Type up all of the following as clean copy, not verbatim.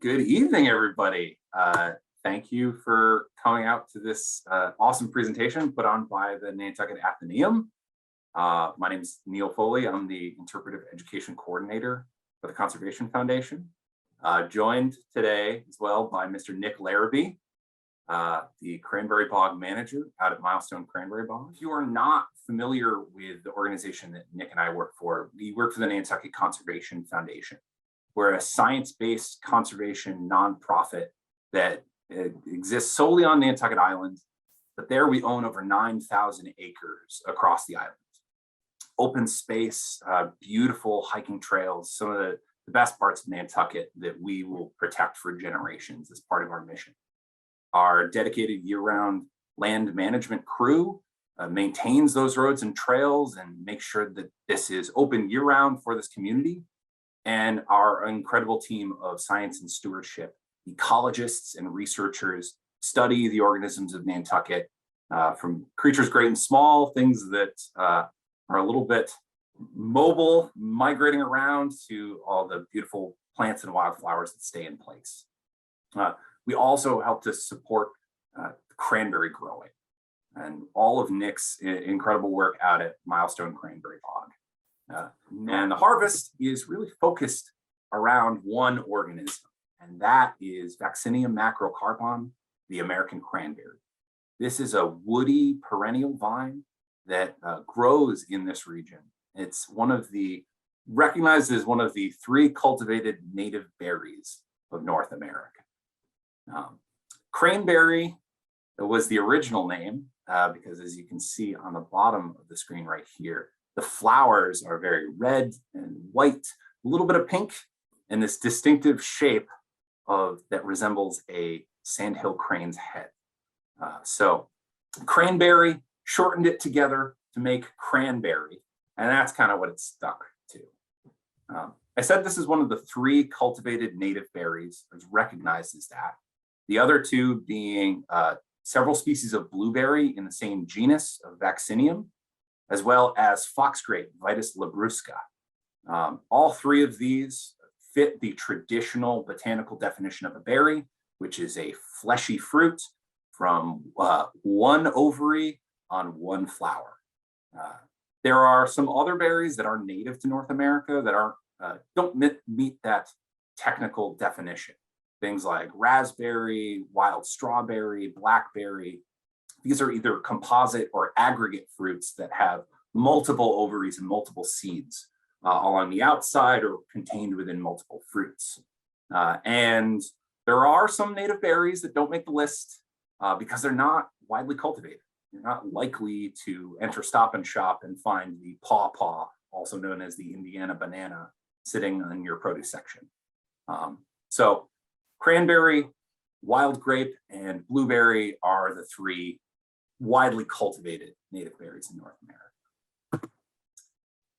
Good evening, everybody. Thank you for coming out to this awesome presentation put on by the Nantucket Atheneum. My name is Neil Foley. I'm the Interpretive Education Coordinator for the Conservation Foundation. Joined today as well by Mr. Nick Larrabee, the Cranberry Bog Manager out at Milestone Cranberry Bog. If you are not familiar with the organization that Nick and I work for, we work for the Nantucket Conservation Foundation. We're a science-based conservation nonprofit that exists solely on Nantucket Island, but there we own over 9,000 acres across the island. Open space, beautiful hiking trails, some of the best parts of Nantucket that we will protect for generations as part of our mission. Our dedicated year-round land management crew maintains those roads and trails and makes sure that this is open year-round for this community. And our incredible team of science and stewardship ecologists and researchers study the organisms of Nantucket, from creatures great and small, things that are a little bit mobile, migrating around, to all the beautiful plants and wildflowers that stay in place. We also help to support cranberry growing and all of Nick's incredible work out at Milestone Cranberry Bog. And the harvest is really focused around one organism, and that is Vaccinium macrocarpon, the American cranberry. This is a woody perennial vine that grows in this region. It's recognized as one of the 3 cultivated native berries of North America. Cranberry was the original name because, as you can see on the bottom of the screen right here, the flowers are very red and white, a little bit of pink, and this distinctive shape that resembles a sandhill crane's head. So cranberry, shortened it together to make cranberry, and that's kind of what it's stuck to. I said this is one of the 3 cultivated native berries. It's recognized as that. The other 2 being several species of blueberry in the same genus of Vaccinium, as well as foxgrape, Vitis labrusca. All 3 of these fit the traditional botanical definition of a berry, which is a fleshy fruit from 1 ovary on 1 flower. There are some other berries that are native to North America that don't meet that technical definition. Things like raspberry, wild strawberry, blackberry. These are either composite or aggregate fruits that have multiple ovaries and multiple seeds all on the outside or contained within multiple fruits. And there are some native berries that don't make the list because they're not widely cultivated. You're not likely to enter Stop and Shop and find the pawpaw, also known as the Indiana banana, sitting in your produce section. So cranberry, wild grape, and blueberry are the 3 widely cultivated native berries in North America.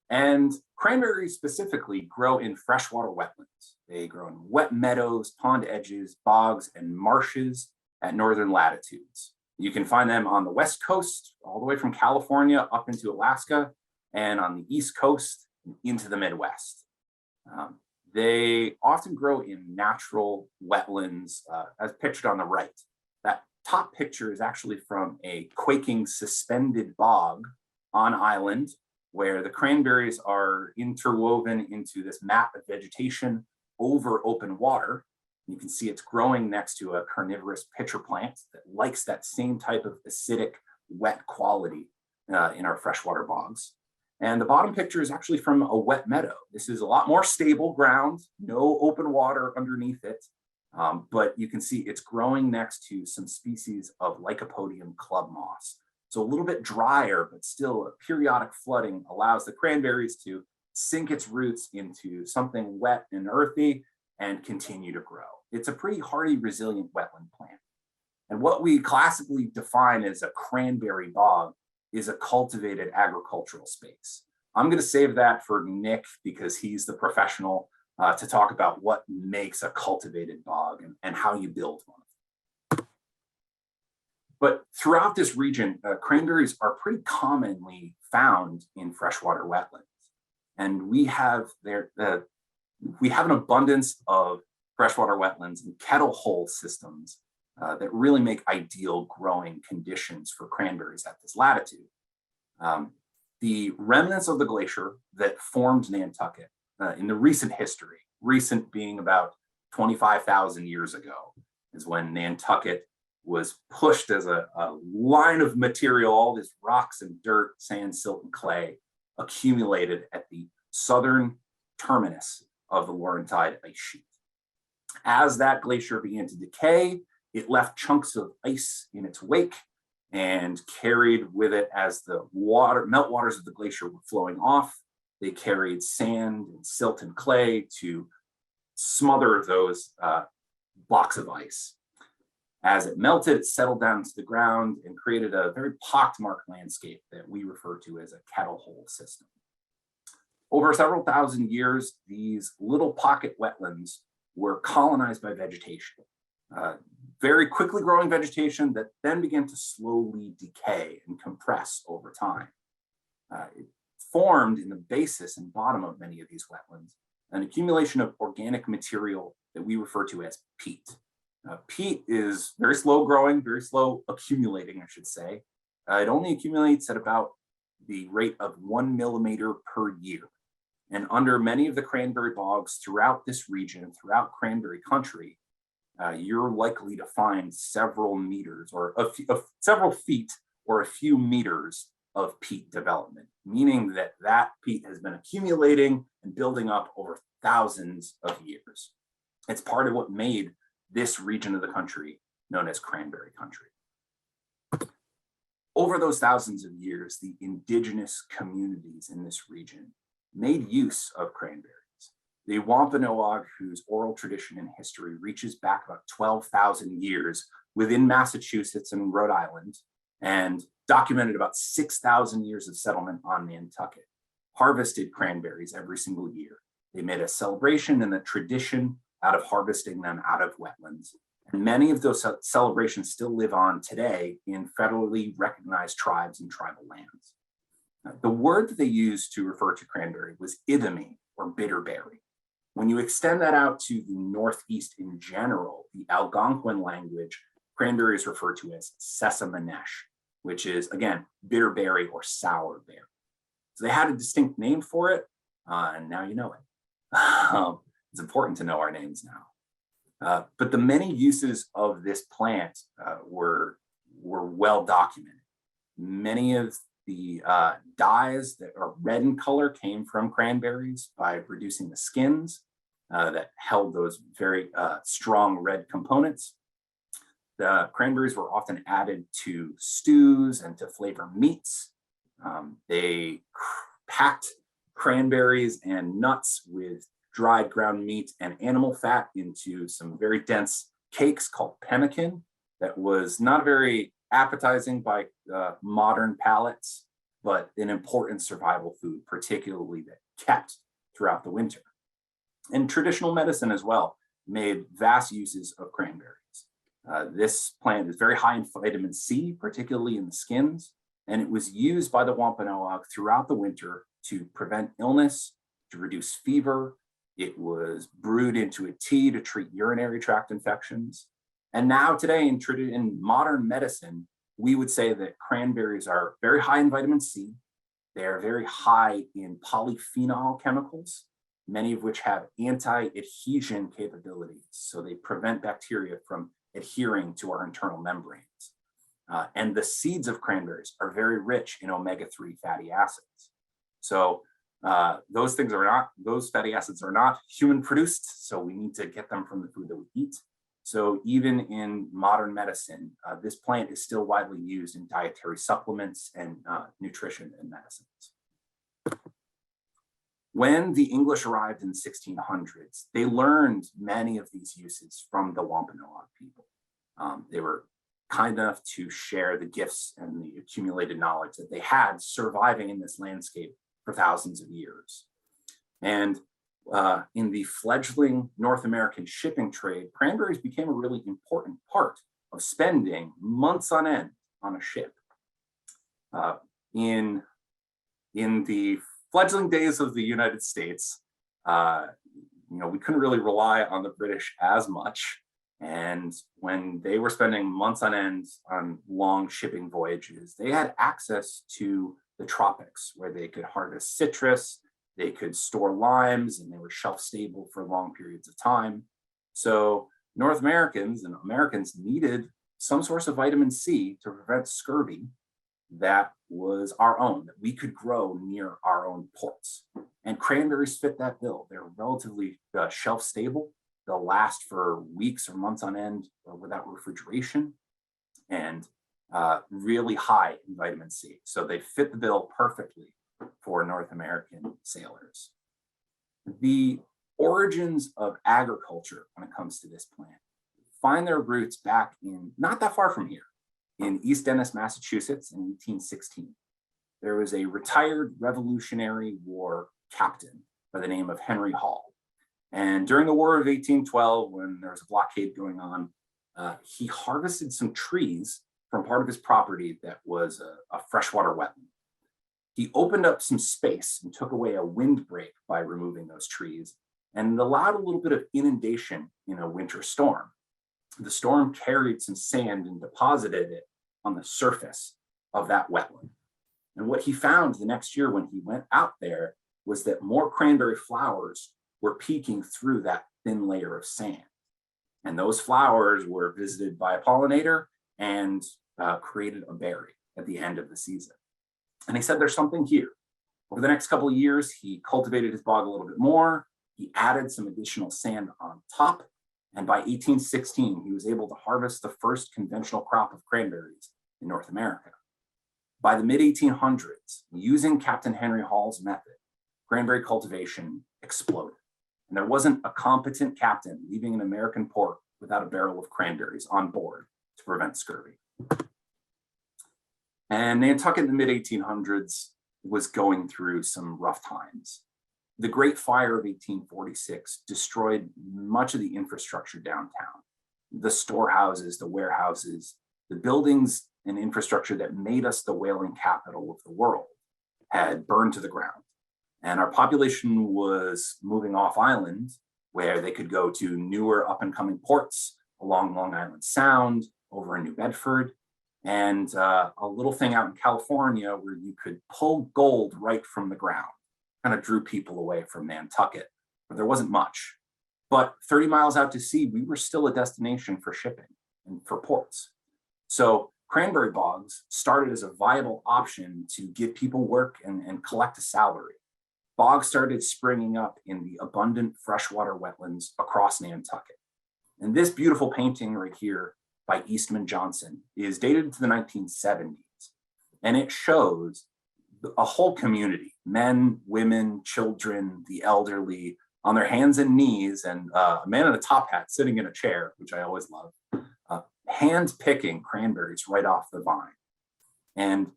And cranberries specifically grow in freshwater wetlands. They grow in wet meadows, pond edges, bogs, and marshes at northern latitudes. You can find them on the West Coast, all the way from California up into Alaska, and on the East Coast into the Midwest. They often grow in natural wetlands, as pictured on the right. That top picture is actually from a quaking suspended bog on island, where the cranberries are interwoven into this mat of vegetation over open water. You can see it's growing next to a carnivorous pitcher plant that likes that same type of acidic, wet quality in our freshwater bogs. And the bottom picture is actually from a wet meadow. This is a lot more stable ground, no open water underneath it, but you can see it's growing next to some species of Lycopodium club moss. So a little bit drier, but still a periodic flooding allows the cranberries to sink its roots into something wet and earthy and continue to grow. It's a pretty hardy, resilient wetland plant. And what we classically define as a cranberry bog is a cultivated agricultural space. I'm going to save that for Nick because he's the professional to talk about what makes a cultivated bog and how you build one. But throughout this region, cranberries are pretty commonly found in freshwater wetlands. And we have an abundance of freshwater wetlands, and kettle hole systems that really make ideal growing conditions for cranberries at this latitude. The remnants of the glacier that formed Nantucket in the recent history, recent being about 25,000 years ago, is when Nantucket was pushed as a line of material, all these rocks and dirt, sand, silt, and clay accumulated at the southern terminus of the Laurentide ice sheet. As that glacier began to decay, it left chunks of ice in its wake and carried with it, as the meltwaters of the glacier were flowing off, they carried sand and silt and clay to smother those blocks of ice. As it melted, it settled down to the ground and created a very pockmarked landscape that we refer to as a kettle hole system. Over several thousand years, these little pocket wetlands were colonized by vegetation, very quickly growing vegetation that then began to slowly decay and compress over time. It formed in the basis and bottom of many of these wetlands an accumulation of organic material that we refer to as peat. Peat is very slow growing, very slow accumulating, I should say. It only accumulates at about the rate of 1 millimeter per year. And under many of the cranberry bogs throughout this region, throughout cranberry country, you're likely to find several meters or several feet or a few meters of peat development, meaning that that peat has been accumulating and building up over thousands of years. It's part of what made this region of the country known as cranberry country. Over those thousands of years, the indigenous communities in this region made use of cranberries. The Wampanoag, whose oral tradition and history reaches back about 12,000 years within Massachusetts and Rhode Island, and documented about 6,000 years of settlement on Nantucket, harvested cranberries every single year. They made a celebration and a tradition out of harvesting them out of wetlands. And many of those celebrations still live on today in federally recognized tribes and tribal lands. The word that they used to refer to cranberry was Atheneum, or bitterberry. When you extend that out to the Northeast in general, the Algonquin language, cranberry is referred to as sesamanesh, which is, again, bitterberry or sour berry. So they had a distinct name for it, and now you know it. It's important to know our names now. But the many uses of this plant were well documented. Many of the dyes that are red in color came from cranberries by reducing the skins that held those very strong red components. The cranberries were often added to stews and to flavor meats. They packed cranberries and nuts with dried ground meat and animal fat into some very dense cakes called pemmican that was not very appetizing by modern palates, but an important survival food, particularly that kept throughout the winter. And traditional medicine as well made vast uses of cranberries. This plant is very high in vitamin C, particularly in the skins, and it was used by the Wampanoag throughout the winter to prevent illness, to reduce fever. It was brewed into a tea to treat urinary tract infections. And now today in modern medicine, we would say that cranberries are very high in vitamin C. They are very high in polyphenol chemicals, many of which have anti-adhesion capabilities. So they prevent bacteria from adhering to our internal membranes. And the seeds of cranberries are very rich in omega-3 fatty acids. So those fatty acids are not human produced, so we need to get them from the food that we eat. So even in modern medicine, this plant is still widely used in dietary supplements and nutrition and medicines. When the English arrived in the 1600s, they learned many of these uses from the Wampanoag people. They were kind enough to share the gifts and the accumulated knowledge that they had surviving in this landscape for thousands of years. And in the fledgling North American shipping trade, cranberries became a really important part of spending months on end on a ship. In the fledgling days of the United States, we couldn't really rely on the British as much. And when they were spending months on end on long shipping voyages, they had access to the tropics where they could harvest citrus, they could store limes, and they were shelf stable for long periods of time. So North Americans and Americans needed some source of vitamin C to prevent scurvy that was our own, that we could grow near our own ports. And cranberries fit that bill. They're relatively shelf stable. They'll last for weeks or months on end without refrigeration, and really high in vitamin C. So they fit the bill perfectly for North American sailors. The origins of agriculture when it comes to this plant find their roots back in, not that far from here, in East Dennis, Massachusetts in 1816. There was a retired Revolutionary War captain by the name of Henry Hall. And during the War of 1812, when there was a blockade going on, he harvested some trees from part of his property that was a freshwater wetland. He opened up some space and took away a windbreak by removing those trees, and it allowed a little bit of inundation in a winter storm. The storm carried some sand and deposited it on the surface of that wetland. And what he found the next year when he went out there was that more cranberry flowers were peeking through that thin layer of sand. And those flowers were visited by a pollinator and created a berry at the end of the season. And he said, there's something here. Over the next couple of years, he cultivated his bog a little bit more. He added some additional sand on top. And by 1816, he was able to harvest the first conventional crop of cranberries in North America. By the mid-1800s, using Captain Henry Hall's method, cranberry cultivation exploded. And there wasn't a competent captain leaving an American port without a barrel of cranberries on board to prevent scurvy. And Nantucket in the mid-1800s was going through some rough times. The Great Fire of 1846 destroyed much of the infrastructure downtown. The storehouses, the warehouses, the buildings and infrastructure that made us the whaling capital of the world had burned to the ground. And our population was moving off island, where they could go to newer up and coming ports along Long Island Sound, over in New Bedford, and a little thing out in California where you could pull gold right from the ground. Kind of drew people away from Nantucket, but there wasn't much. But 30 miles out to sea, we were still a destination for shipping and for ports. So cranberry bogs started as a viable option to give people work and collect a salary. Bogs started springing up in the abundant freshwater wetlands across Nantucket. And this beautiful painting right here by Eastman Johnson is dated to the 1970s. And it shows a whole community, men, women, children, the elderly, on their hands and knees, and a man in a top hat sitting in a chair, which I always love, hand picking cranberries right off the vine. And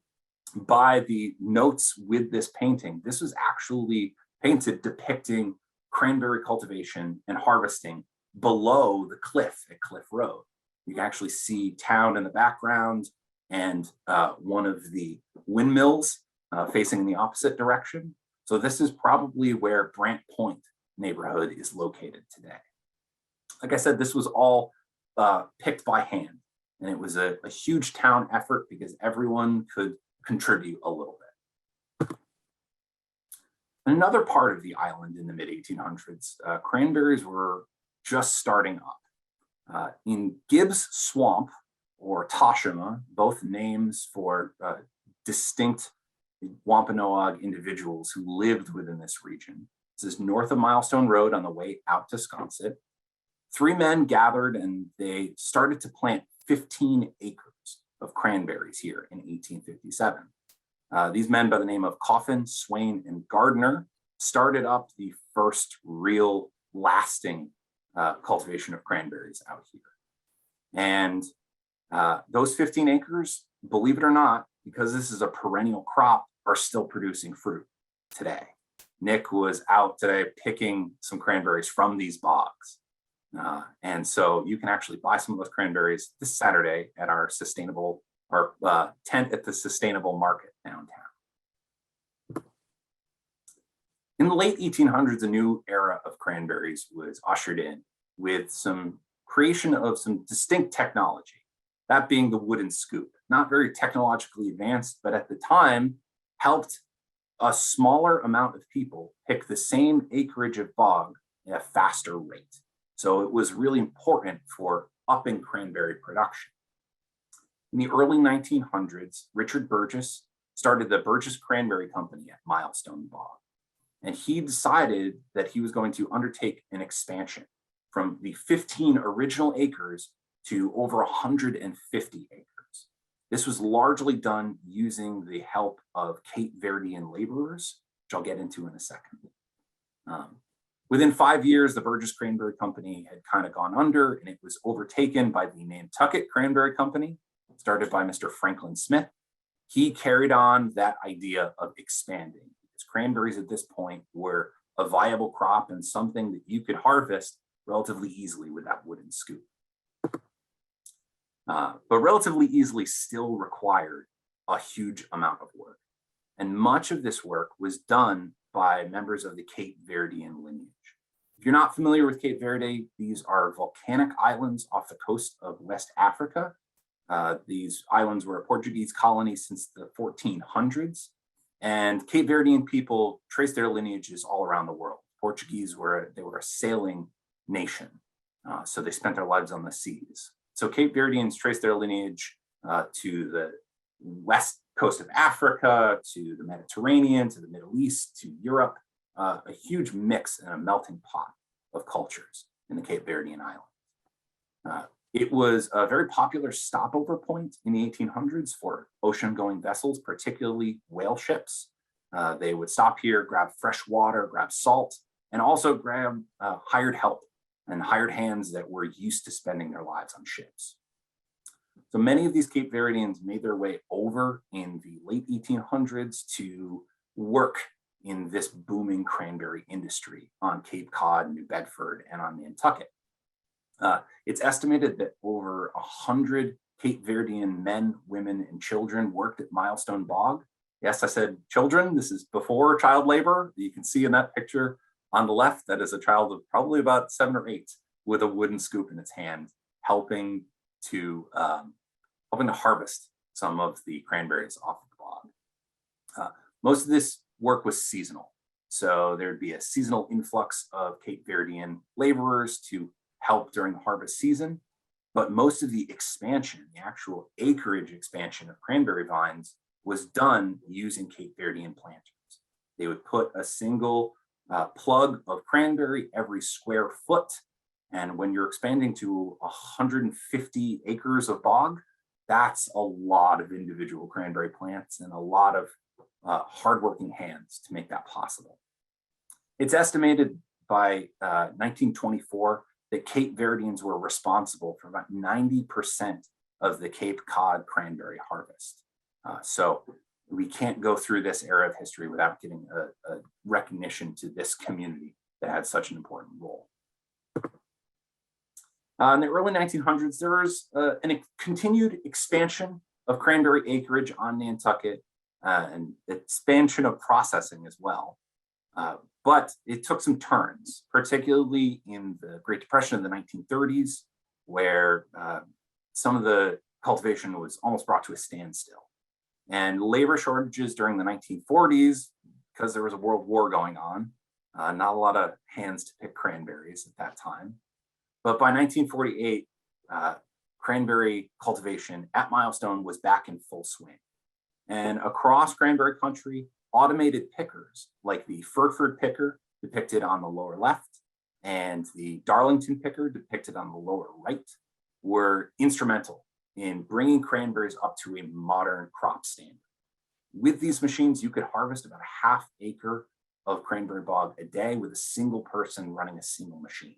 by the notes with this painting, this was actually painted depicting cranberry cultivation and harvesting below the cliff at Cliff Road. You can actually see town in the background and one of the windmills facing in the opposite direction. So this is probably where Brant Point neighborhood is located today. Like I said, this was all picked by hand, and it was a huge town effort because everyone could contribute a little bit. Another part of the island in the mid-1800s, cranberries were just starting up. In Gibbs Swamp, or Toshima, both names for distinct Wampanoag individuals who lived within this region. This is north of Milestone Road on the way out to Sconset. 3 men gathered and they started to plant 15 acres of cranberries here in 1857. These men by the name of Coffin, Swain, and Gardner started up the first real lasting cultivation of cranberries out here. And those 15 acres, believe it or not, because this is a perennial crop, are still producing fruit today. Nick was out today picking some cranberries from these bogs. And so you can actually buy some of those cranberries this Saturday at our tent at the Sustainable Market downtown. In the late 1800s, a new era of cranberries was ushered in with some creation of some distinct technology, that being the wooden scoop. Not very technologically advanced, but at the time helped a smaller amount of people pick the same acreage of bog at a faster rate. So it was really important for upping cranberry production. In the early 1900s, Richard Burgess started the Burgess Cranberry Company at Milestone Bog. And he decided that he was going to undertake an expansion from the 15 original acres to over 150 acres. This was largely done using the help of Cape Verdean laborers, which I'll get into in a second. Within 5 years, the Burgess Cranberry Company had kind of gone under, and it was overtaken by the Nantucket Cranberry Company, started by Mr. Franklin Smith. He carried on that idea of expanding, because cranberries at this point were a viable crop and something that you could harvest relatively easily with that wooden scoop. But relatively easily still required a huge amount of work. And much of this work was done by members of the Cape Verdean lineage. If you're not familiar with Cape Verde, these are volcanic islands off the coast of West Africa. These islands were a Portuguese colony since the 1400s, and Cape Verdean people trace their lineages all around the world. Portuguese were a sailing nation, so they spent their lives on the seas. So Cape Verdeans trace their lineage to the west coast of Africa, to the Mediterranean, to the Middle East, to Europe, a huge mix and a melting pot of cultures in the Cape Verdean Islands. It was a very popular stopover point in the 1800s for ocean-going vessels, particularly whale ships. They would stop here, grab fresh water, grab salt, and also grab hired help and hired hands that were used to spending their lives on ships. So many of these Cape Verdeans made their way over in the late 1800s to work in this booming cranberry industry on Cape Cod, New Bedford, and on Nantucket. It's estimated that over 100 Cape Verdean men, women, and children worked at Milestone Bog. Yes, I said children. This is before child labor. You can see in that picture on the left, that is a child of probably about 7 or 8 with a wooden scoop in its hand, helping to harvest some of the cranberries off of the bog. Most of this work was seasonal. So there'd be a seasonal influx of Cape Verdean laborers to help during the harvest season. But most of the expansion, the actual acreage expansion of cranberry vines, was done using Cape Verdean planters. They would put a single plug of cranberry every square foot. And when you're expanding to 150 acres of bog, that's a lot of individual cranberry plants and a lot of hardworking hands to make that possible. It's estimated by 1924 that Cape Verdeans were responsible for about 90% of the Cape Cod cranberry harvest. So we can't go through this era of history without giving a recognition to this community that had such an important role. In the early 1900s, there was a continued expansion of cranberry acreage on Nantucket and expansion of processing as well. But it took some turns, particularly in the Great Depression of the 1930s, where some of the cultivation was almost brought to a standstill. And labor shortages during the 1940s, because there was a world war going on, not a lot of hands to pick cranberries at that time. But by 1948, cranberry cultivation at Milestone was back in full swing. And across cranberry country, automated pickers like the Furford picker depicted on the lower left and the Darlington picker depicted on the lower right were instrumental in bringing cranberries up to a modern crop standard. With these machines, you could harvest about a half acre of cranberry bog a day with a single person running a single machine.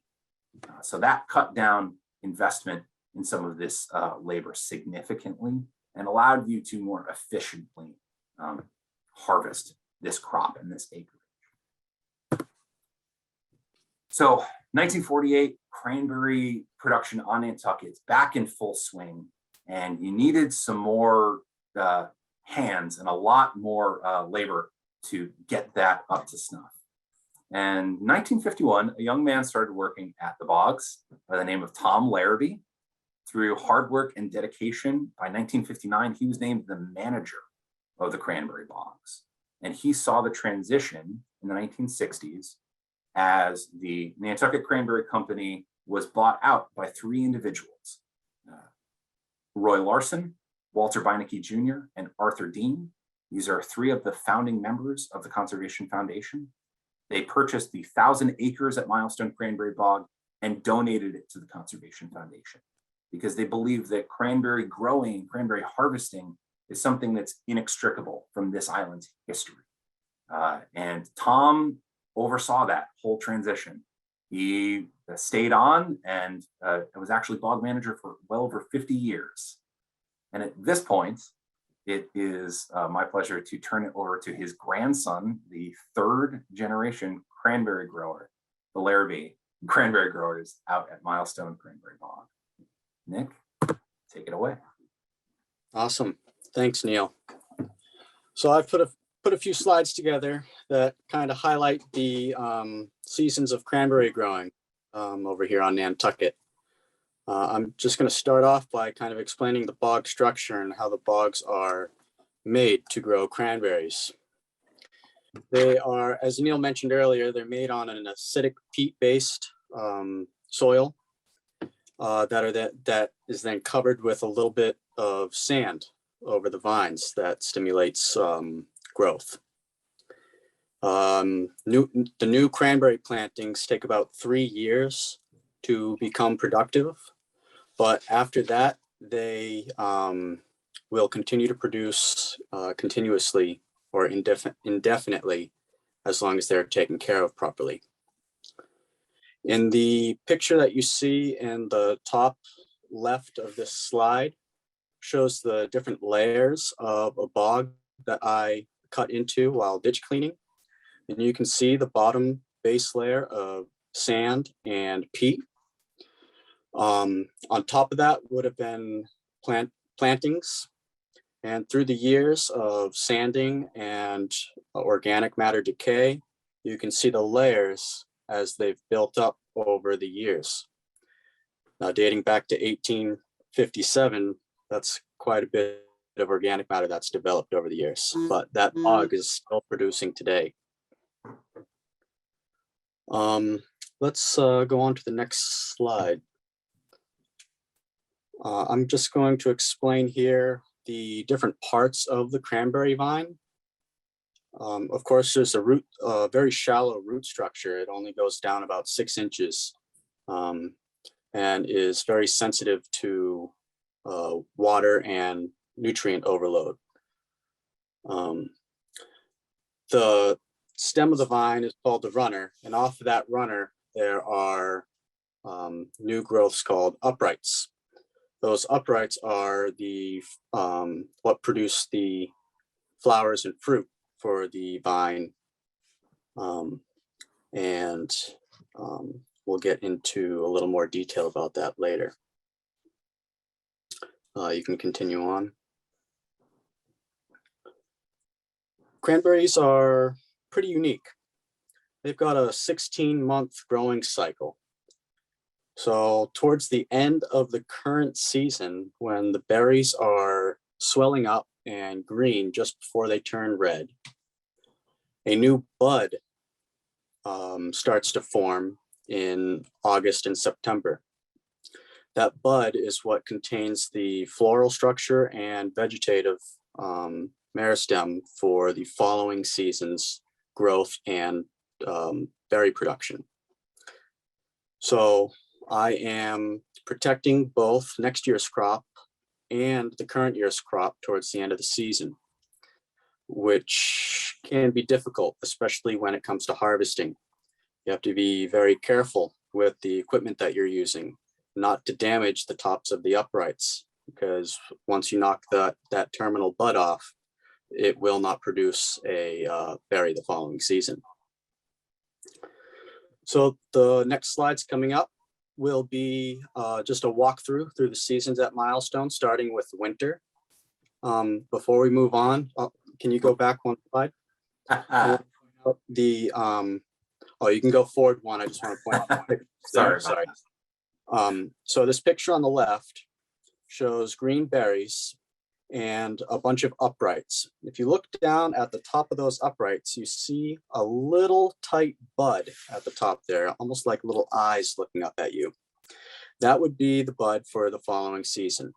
So that cut down investment in some of this labor significantly and allowed you to more efficiently harvest this crop and this acreage. So 1948, cranberry production on Nantucket's back in full swing, and you needed some more hands and a lot more labor to get that up to snuff. And in 1951, a young man started working at the bogs by the name of Tom Larrabee. Through hard work and dedication, by 1959, he was named the manager of the cranberry bogs. And he saw the transition in the 1960s as the Nantucket Cranberry Company was bought out by three individuals, Roy Larson, Walter Beinecke Jr., and Arthur Dean. These are three of the founding members of the Conservation Foundation. They purchased the 1,000 acres at Milestone Cranberry Bog and donated it to the Conservation Foundation because they believe that cranberry growing, cranberry harvesting is something that's inextricable from this island's history. And Tom oversaw that whole transition. He stayed on and was actually bog manager for well over 50 years. And at this point, it is my pleasure to turn it over to his grandson, the third generation cranberry grower, the Larrabee cranberry growers out at Milestone Cranberry Bog. Nick, take it away. Awesome. Thanks, Neil. So I've put a few slides together that kind of highlight the seasons of cranberry growing over here on Nantucket. I'm just going to start off by kind of explaining the bog structure and how the bogs are made to grow cranberries. They are, as Neil mentioned earlier, they're made on an acidic peat-based soil that is then covered with a little bit of sand over the vines that stimulates growth. The new cranberry plantings take about 3 years to become productive, but after that, they will continue to produce continuously or indefinitely as long as they're taken care of properly. In the picture that you see in the top left of this slide shows the different layers of a bog that I cut into while ditch cleaning. And you can see the bottom base layer of sand and peat. On top of that would have been plantings. And through the years of sanding and organic matter decay, you can see the layers as they've built up over the years. Now, dating back to 1857, that's quite a bit of organic matter that's developed over the years, but that bog is still producing today. Let's go on to the next slide. I'm just going to explain here the different parts of the cranberry vine. Of course, there's a very shallow root structure. It only goes down about 6 inches and is very sensitive to water and nutrient overload. The stem of the vine is called the runner, and off of that runner, there are new growths called uprights. Those uprights are the what produce the flowers and fruit for the vine, and we'll get into a little more detail about that later. You can continue on. Cranberries are pretty unique. They've got a 16-month growing cycle. So towards the end of the current season, when the berries are swelling up and green just before they turn red, a new bud starts to form in August and September. That bud is what contains the floral structure and vegetative meristem for the following season's growth and berry production. So I am protecting both next year's crop and the current year's crop towards the end of the season, which can be difficult, especially when it comes to harvesting. You have to be very careful with the equipment that you're using, not to damage the tops of the uprights, because once you knock that terminal bud off, it will not produce a berry the following season. So the next slides coming up will be just a walkthrough through the seasons at Milestone, starting with winter. Before we move on, can you go back one slide? The Oh, you can go forward one. I just want to point out. Sorry. Sorry. So this picture on the left shows green berries and a bunch of uprights. If you look down at the top of those uprights, you see a little tight bud at the top there, almost like little eyes looking up at you. That would be the bud for the following season.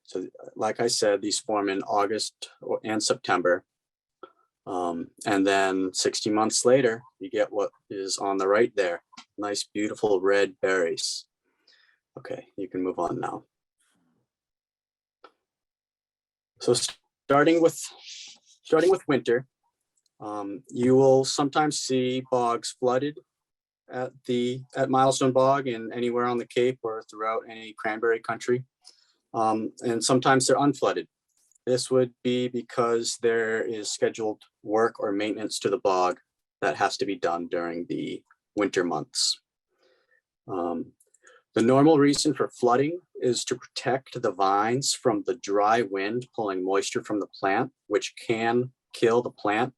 So like I said, these form in August and September. And then 60 months later, you get what is on the right there. Nice, beautiful red berries. Okay, you can move on now. So starting with winter, you will sometimes see bogs flooded at Milestone Bog and anywhere on the Cape or throughout any cranberry country. And sometimes they're unflooded. This would be because there is scheduled work or maintenance to the bog that has to be done during the winter months. The normal reason for flooding is to protect the vines from the dry wind pulling moisture from the plant, which can kill the plant.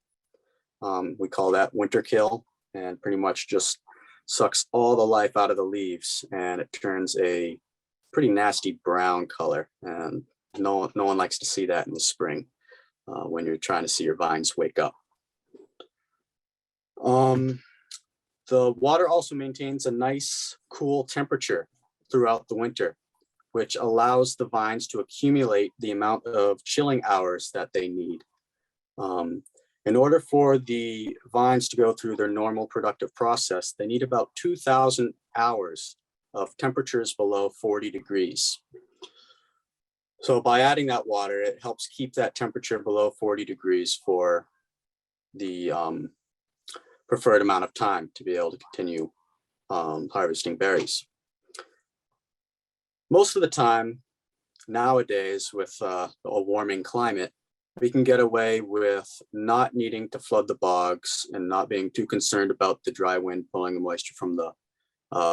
We call that winter kill, and pretty much just sucks all the life out of the leaves, and it turns a pretty nasty brown color. And no one likes to see that in the spring when you're trying to see your vines wake up. The water also maintains a nice cool temperature throughout the winter, which allows the vines to accumulate the amount of chilling hours that they need. In order for the vines to go through their normal productive process, they need about 2,000 hours of temperatures below 40 degrees. So by adding that water, it helps keep that temperature below 40 degrees for the preferred amount of time to be able to continue harvesting berries. Most of the time nowadays with a warming climate, we can get away with not needing to flood the bogs and not being too concerned about the dry wind pulling the moisture from the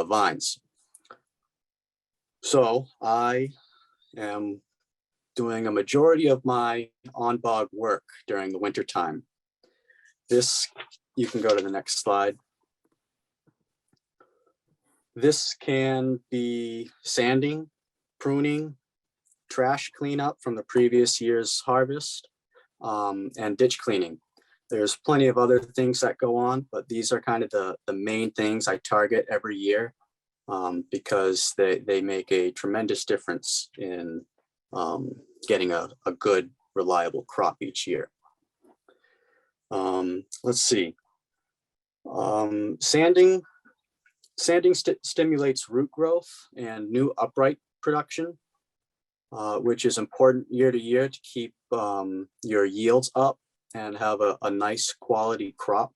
vines. So I am doing a majority of my on-bog work during the winter time. This, you can go to the next slide. This can be sanding, pruning, trash cleanup from the previous year's harvest, and ditch cleaning. There's plenty of other things that go on, but these are kind of the main things I target every year because they make a tremendous difference in getting a good, reliable crop each year. Let's see. Sanding stimulates root growth and new upright production, which is important year to year to keep your yields up and have a nice quality crop.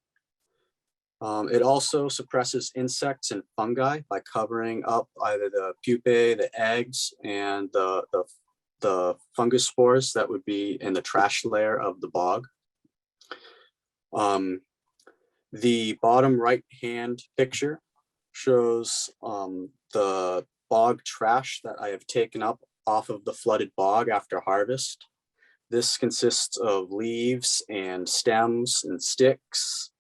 It also suppresses insects and fungi by covering up either the pupae, the eggs, and the fungus spores that would be in the trash layer of the bog. The bottom right-hand picture shows the bog trash that I have taken up off of the flooded bog after harvest. This consists of leaves and stems and sticks,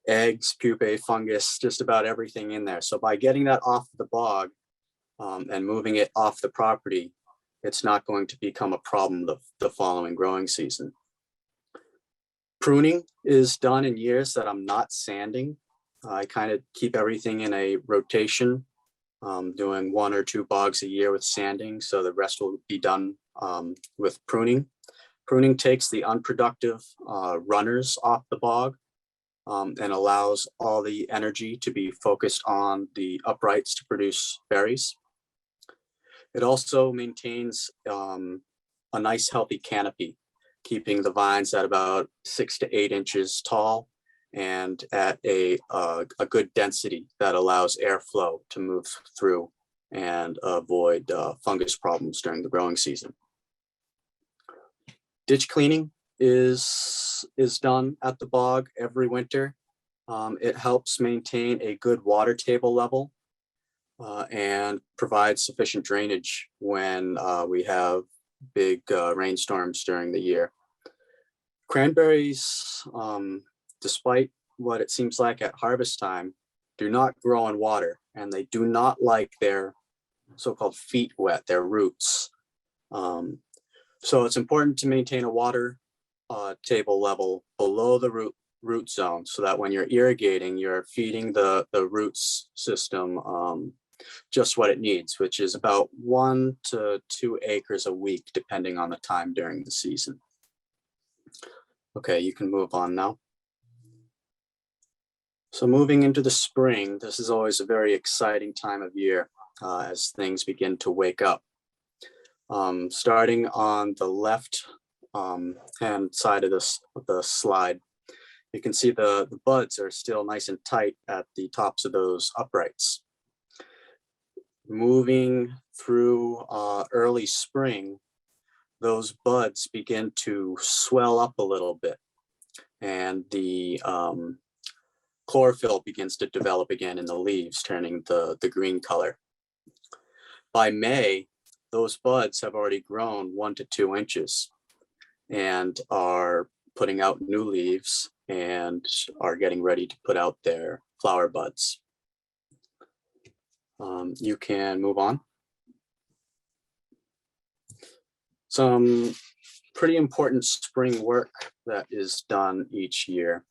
eggs, pupae, fungus, just about everything in there. So by getting that off the bog and moving it off the property, it's not going to become a problem the following growing season. Pruning is done in years that I'm not sanding. I kind of keep everything in a rotation, doing 1 or 2 bogs a year with sanding, so the rest will be done with pruning. Pruning takes the unproductive runners off the bog and allows all the energy to be focused on the uprights to produce berries. It also maintains a nice healthy canopy, keeping the vines at about 6 to 8 inches tall and at a good density that allows airflow to move through and avoid fungus problems during the growing season. Ditch cleaning is done at the bog every winter. It helps maintain a good water table level and provides sufficient drainage when we have big rainstorms during the year. Cranberries, despite what it seems like at harvest time, do not grow in water, and they do not like their so-called feet wet, their roots. So it's important to maintain a water table level below the root zone, so that when you're irrigating, you're feeding the roots system just what it needs, which is about 1 to 2 acres a week, depending on the time during the season. Okay, you can move on now. So moving into the spring, this is always a very exciting time of year as things begin to wake up. Starting on the left hand side of the slide, you can see the buds are still nice and tight at the tops of those uprights. Moving through early spring, those buds begin to swell up a little bit, and the chlorophyll begins to develop again in the leaves, turning the green color. By May, those buds have already grown 1 to 2 inches and are putting out new leaves and are getting ready to put out their flower buds. You can move on. Some pretty important spring work that is done each year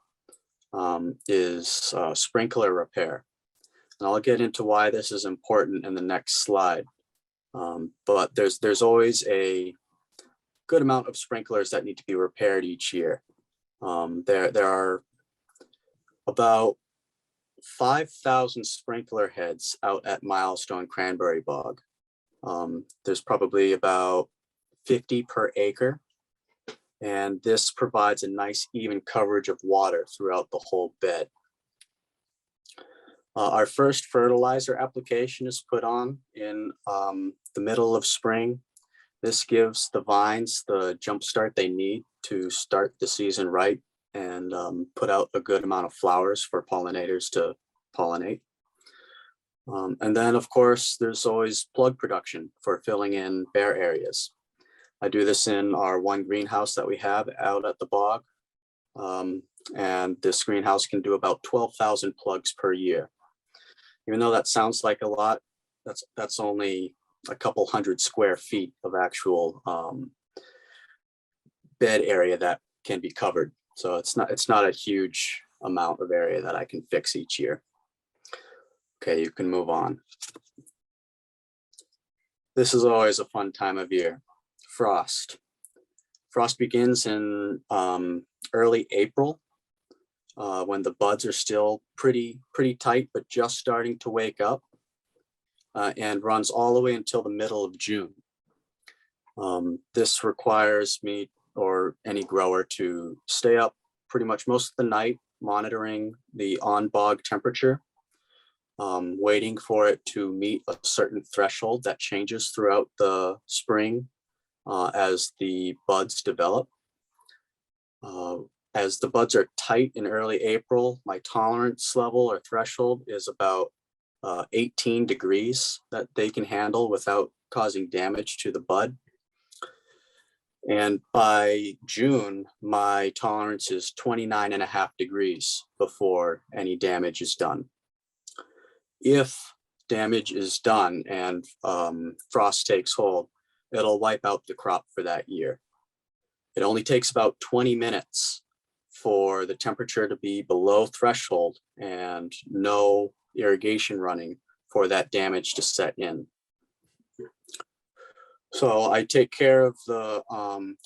is sprinkler repair. And I'll get into why this is important in the next slide. But there's always a good amount of sprinklers that need to be repaired each year. There are about 5,000 sprinkler heads out at Milestone Cranberry Bog. There's probably about 50 per acre, and this provides a nice even coverage of water throughout the whole bed. Our first fertilizer application is put on in the middle of spring. This gives the vines the jump start they need to start the season right and put out a good amount of flowers for pollinators to pollinate. And then, of course, there's always plug production for filling in bare areas. I do this in our one greenhouse that we have out at the bog. And this greenhouse can do about 12,000 plugs per year. Even though that sounds like a lot, that's only a couple hundred square feet of actual bed area that can be covered. So it's not a huge amount of area that I can fix each year. Okay, you can move on. This is always a fun time of year. Frost. Frost begins in early April when the buds are still pretty tight, but just starting to wake up, and runs all the way until the middle of June. This requires me or any grower to stay up pretty much most of the night, monitoring the on-bog temperature, waiting for it to meet a certain threshold that changes throughout the spring as the buds develop. As the buds are tight in early April, my tolerance level or threshold is about 18 degrees that they can handle without causing damage to the bud. And by June, my tolerance is 29.5 degrees before any damage is done. If damage is done and frost takes hold, it'll wipe out the crop for that year. It only takes about 20 minutes for the temperature to be below threshold and no irrigation running for that damage to set in. So I take care of the,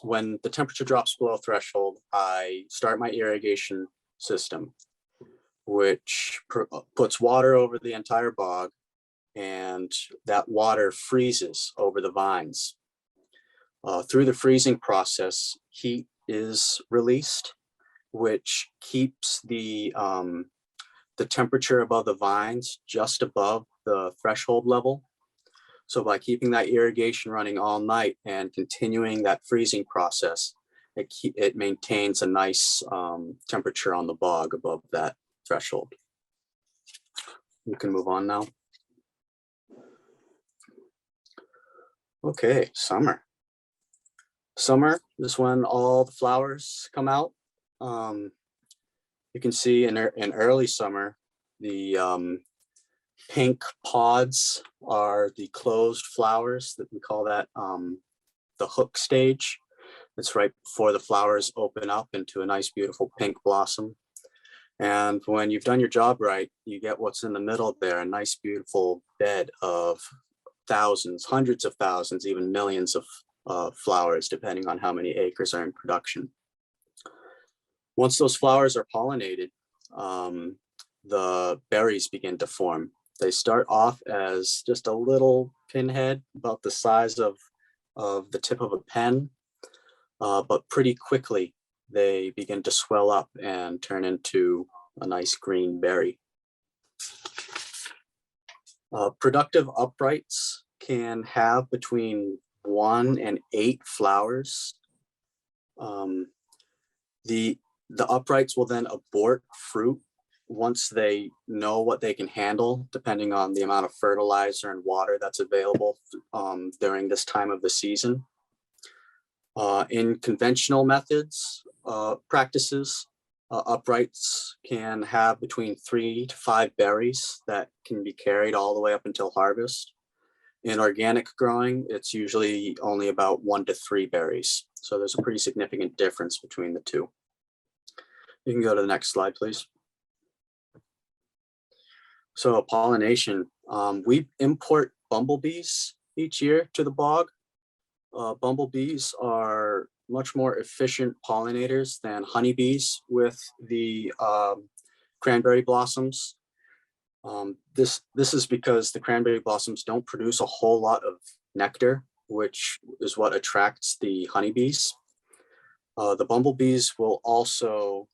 when the temperature drops below threshold, I start my irrigation system, which puts water over the entire bog, and that water freezes over the vines. Through the freezing process, heat is released, which keeps the temperature above the vines just above the threshold level. So by keeping that irrigation running all night and continuing that freezing process, it maintains a nice temperature on the bog above that threshold. You can move on now. Okay, summer. Summer is when all the flowers come out. You can see in early summer, the pink pods are the closed flowers that we call that the hook stage. It's right before the flowers open up into a nice, beautiful pink blossom. And when you've done your job right, you get what's in the middle there, a nice, beautiful bed of thousands, hundreds of thousands, even millions of flowers, depending on how many acres are in production. Once those flowers are pollinated, the berries begin to form. They start off as just a little pinhead about the size of the tip of a pen, but pretty quickly they begin to swell up and turn into a nice green berry. Productive uprights can have between 1 and 8 flowers. The uprights will then abort fruit once they know what they can handle, depending on the amount of fertilizer and water that's available during this time of the season. In conventional methods, practices, uprights can have between 3 to 5 berries that can be carried all the way up until harvest. In organic growing, it's usually only about 1 to 3 berries. So there's a pretty significant difference between the two. You can go to the next slide, please. So pollination, we import bumblebees each year to the bog. Bumblebees are much more efficient pollinators than honeybees with the cranberry blossoms. This is because the cranberry blossoms don't produce a whole lot of nectar, which is what attracts the honeybees. The bumblebees will also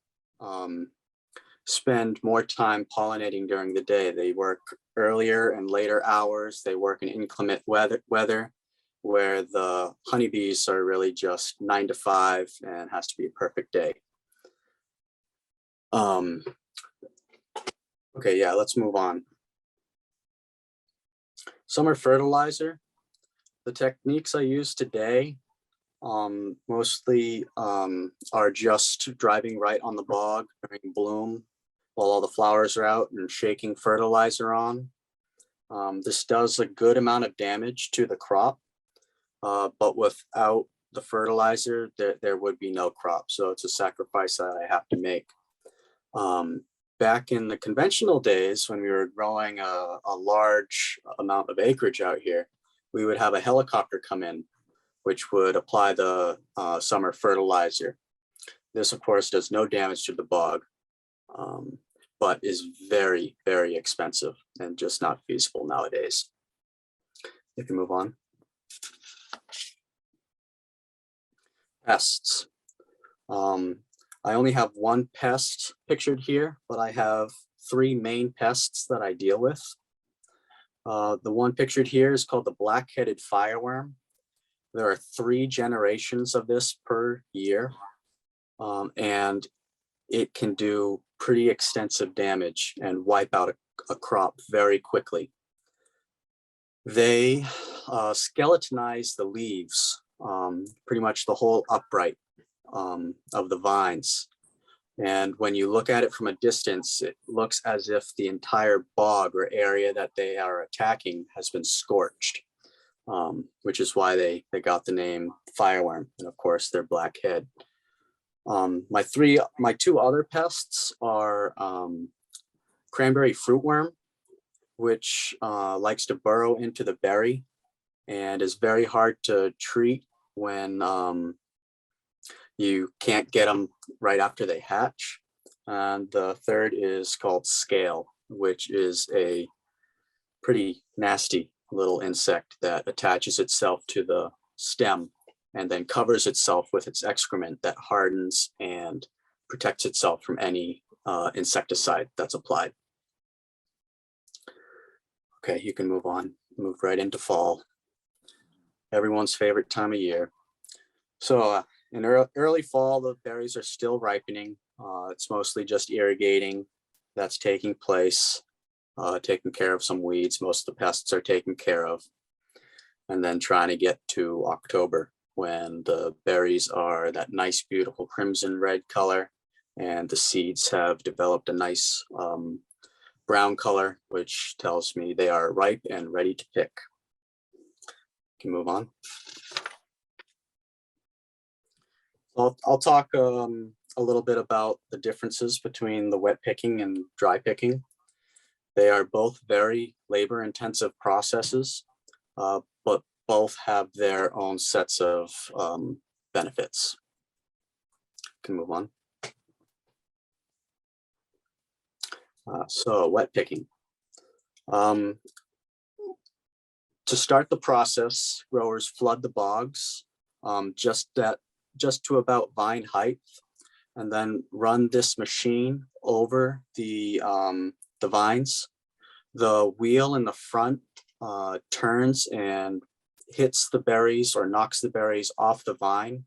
spend more time pollinating during the day. They work earlier and later hours. They work in inclement weather where the honeybees are really just 9 to 5 and has to be a perfect day. Okay, yeah, let's move on. Summer fertilizer. The techniques I use today mostly are just driving right on the bog during bloom while all the flowers are out and shaking fertilizer on. This does a good amount of damage to the crop, but without the fertilizer, there would be no crop. So it's a sacrifice that I have to make. Back in the conventional days, when we were growing a large amount of acreage out here, we would have a helicopter come in, which would apply the summer fertilizer. This, of course, does no damage to the bog, but is very, very expensive and just not feasible nowadays. You can move on. Pests. I only have one pest pictured here, but I have 3 main pests that I deal with. The one pictured here is called the black-headed fireworm. There are 3 generations of this per year, and it can do pretty extensive damage and wipe out a crop very quickly. They skeletonize the leaves, pretty much the whole upright of the vines. And when you look at it from a distance, it looks as if the entire bog or area that they are attacking has been scorched, which is why they got the name fireworm, and of course their black head. My 2 other pests are cranberry fruitworm, which likes to burrow into the berry and is very hard to treat when you can't get them right after they hatch. And the third is called scale, which is a pretty nasty little insect that attaches itself to the stem and then covers itself with its excrement that hardens and protects itself from any insecticide that's applied. Okay, you can move on, move right into fall. Everyone's favorite time of year. So in early fall, the berries are still ripening. It's mostly just irrigating that's taking place, taking care of some weeds. Most of the pests are taken care of. And then trying to get to October when the berries are that nice, beautiful crimson red color and the seeds have developed a nice brown color, which tells me they are ripe and ready to pick. Can move on. I'll talk a little bit about the differences between the wet picking and dry picking. They are both very labor-intensive processes, but both have their own sets of benefits. Can move on. So wet picking. To start the process, growers flood the bogs just to about vine height, and then run this machine over the vines. The wheel in the front turns and hits the berries or knocks the berries off the vine.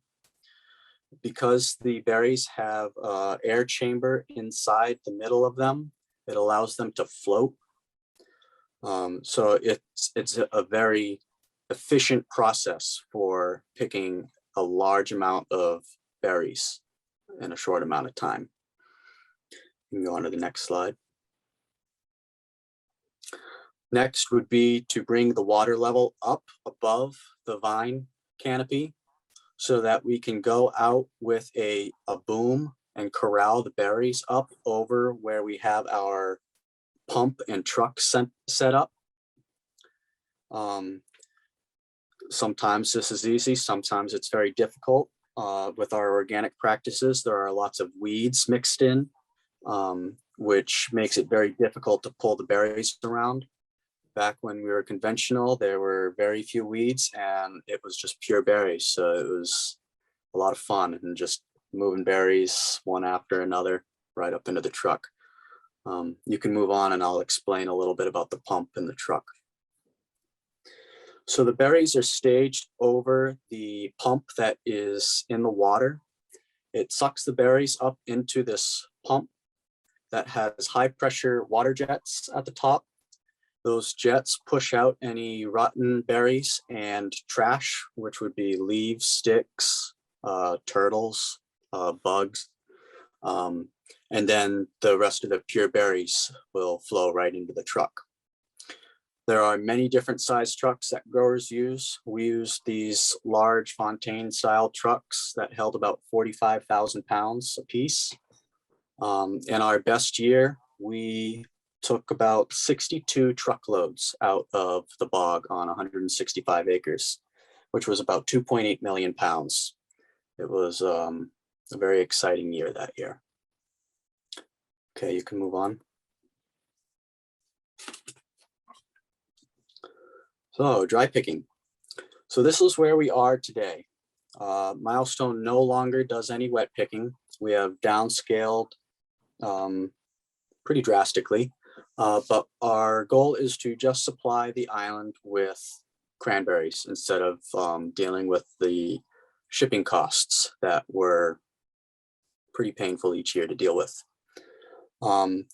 Because the berries have an air chamber inside the middle of them, it allows them to float. So it's a very efficient process for picking a large amount of berries in a short amount of time. You can go on to the next slide. Next would be to bring the water level up above the vine canopy so that we can go out with a boom and corral the berries up over where we have our pump and truck set up. Sometimes this is easy, sometimes it's very difficult. With our organic practices, there are lots of weeds mixed in, which makes it very difficult to pull the berries around. Back when we were conventional, there were very few weeds and it was just pure berries. So it was a lot of fun and just moving berries one after another right up into the truck. You can move on and I'll explain a little bit about the pump and the truck. So the berries are staged over the pump that is in the water. It sucks the berries up into this pump that has high pressure water jets at the top. Those jets push out any rotten berries and trash, which would be leaves, sticks, turtles, bugs. And then the rest of the pure berries will flow right into the truck. There are many different size trucks that growers use. We use these large Fontaine style trucks that held about 45,000 pounds a piece. In our best year, we took about 62 truckloads out of the bog on 165 acres, which was about 2.8 million pounds. It was a very exciting year that year. Okay, you can move on. So dry picking. So this is where we are today. Milestone no longer does any wet picking. We have downscaled pretty drastically, but our goal is to just supply the island with cranberries instead of dealing with the shipping costs that were pretty painful each year to deal with.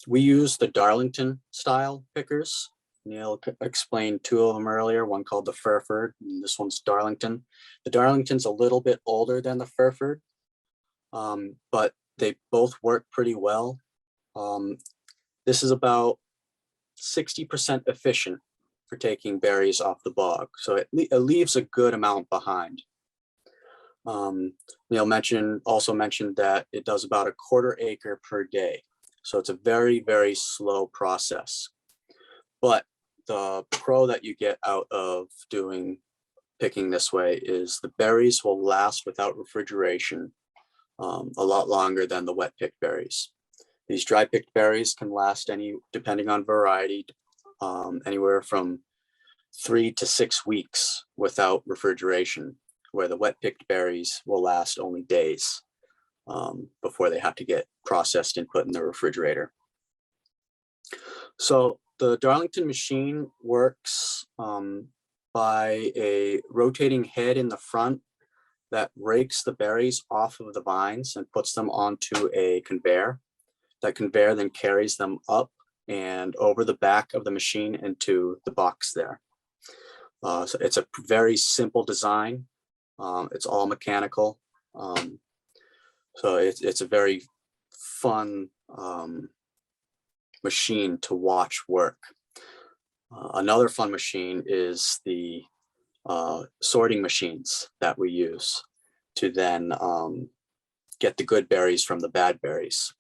We use the Darlington style pickers. Neil explained two of them earlier, one called the Furford, and this one's Darlington. The Darlington's a little bit older than the Furford, but they both work pretty well. This is about 60% efficient for taking berries off the bog, so it leaves a good amount behind. Neil also mentioned that it does about a 1/4 acre per day, so it's a very, very slow process. But the pro that you get out of picking this way is the berries will last without refrigeration a lot longer than the wet picked berries. These dry picked berries can last depending on variety, anywhere from 3 to 6 weeks without refrigeration, where the wet picked berries will last only days before they have to get processed and put in the refrigerator. So the Darlington machine works by a rotating head in the front that rakes the berries off of the vines and puts them onto a conveyor. That conveyor then carries them up and over the back of the machine into the box there. So it's a very simple design. It's all mechanical. So it's a very fun machine to watch work. Another fun machine is the sorting machines that we use to then get the good berries from the bad berries.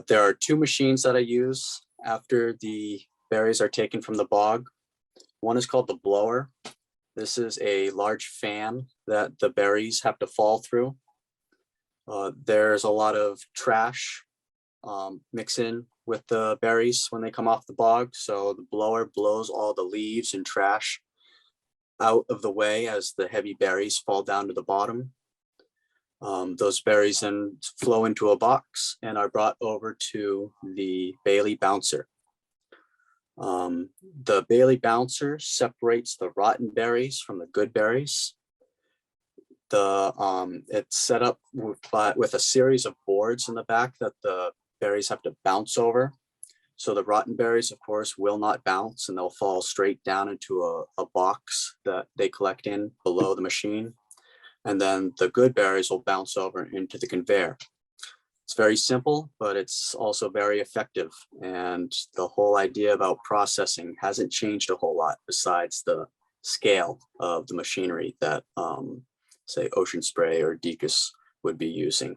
There are two machines that I use after the berries are taken from the bog. One is called the blower. This is a large fan that the berries have to fall through. There's a lot of trash mix in with the berries when they come off the bog. So the blower blows all the leaves and trash out of the way as the heavy berries fall down to the bottom. Those berries then flow into a box and are brought over to the Bailey bouncer. The Bailey bouncer separates the rotten berries from the good berries. It's set up with a series of boards in the back that the berries have to bounce over. So the rotten berries, of course, will not bounce and they'll fall straight down into a box that they collect in below the machine. And then the good berries will bounce over into the conveyor. It's very simple, but it's also very effective. And the whole idea about processing hasn't changed a whole lot besides the scale of the machinery that, say, Ocean Spray or Decus would be using.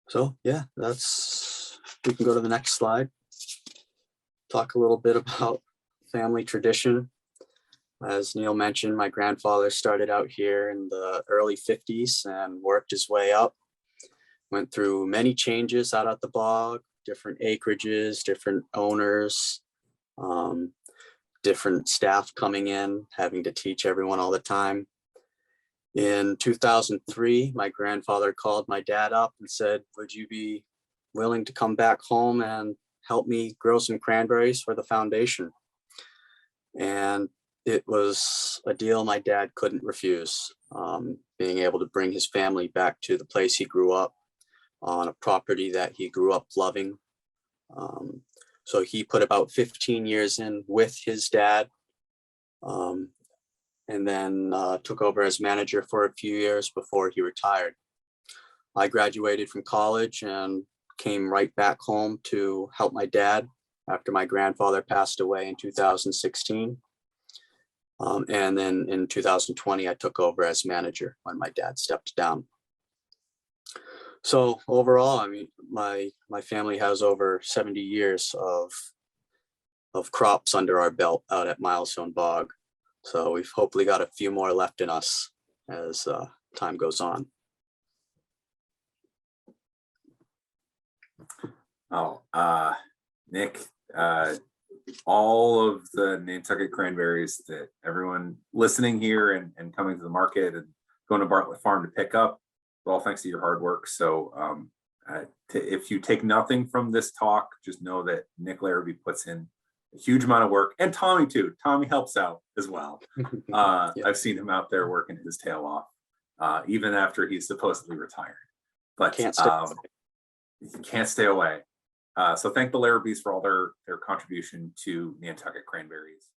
So yeah, we can go to the next slide. Talk a little bit about family tradition. As Neil mentioned, my grandfather started out here in the early 50s and worked his way up. Went through many changes out at the bog, different acreages, different owners, different staff coming in, having to teach everyone all the time. In 2003, my grandfather called my dad up and said, "Would you be willing to come back home and help me grow some cranberries for the foundation?" And it was a deal my dad couldn't refuse, being able to bring his family back to the place he grew up on a property that he grew up loving. So he put about 15 years in with his dad, and then took over as manager for a few years before he retired. I graduated from college and came right back home to help my dad after my grandfather passed away in 2016. And then in 2020, I took over as manager when my dad stepped down. So overall, I mean, my family has over 70 years of crops under our belt out at Milestone Bog. So we've hopefully got a few more left in us as time goes on. Nick, all of the Nantucket cranberries that everyone listening here and coming to the market and going to Bartlett Farm to pick up, all thanks to your hard work. So if you take nothing from this talk, just know that Nick Larrabee puts in a huge amount of work, and Tommy too. Tommy helps out as well. Yeah. I've seen him out there working his tail off, even after he's supposedly retired. But he can't stay away. So thank the Larrabees for all their contribution to Nantucket cranberries.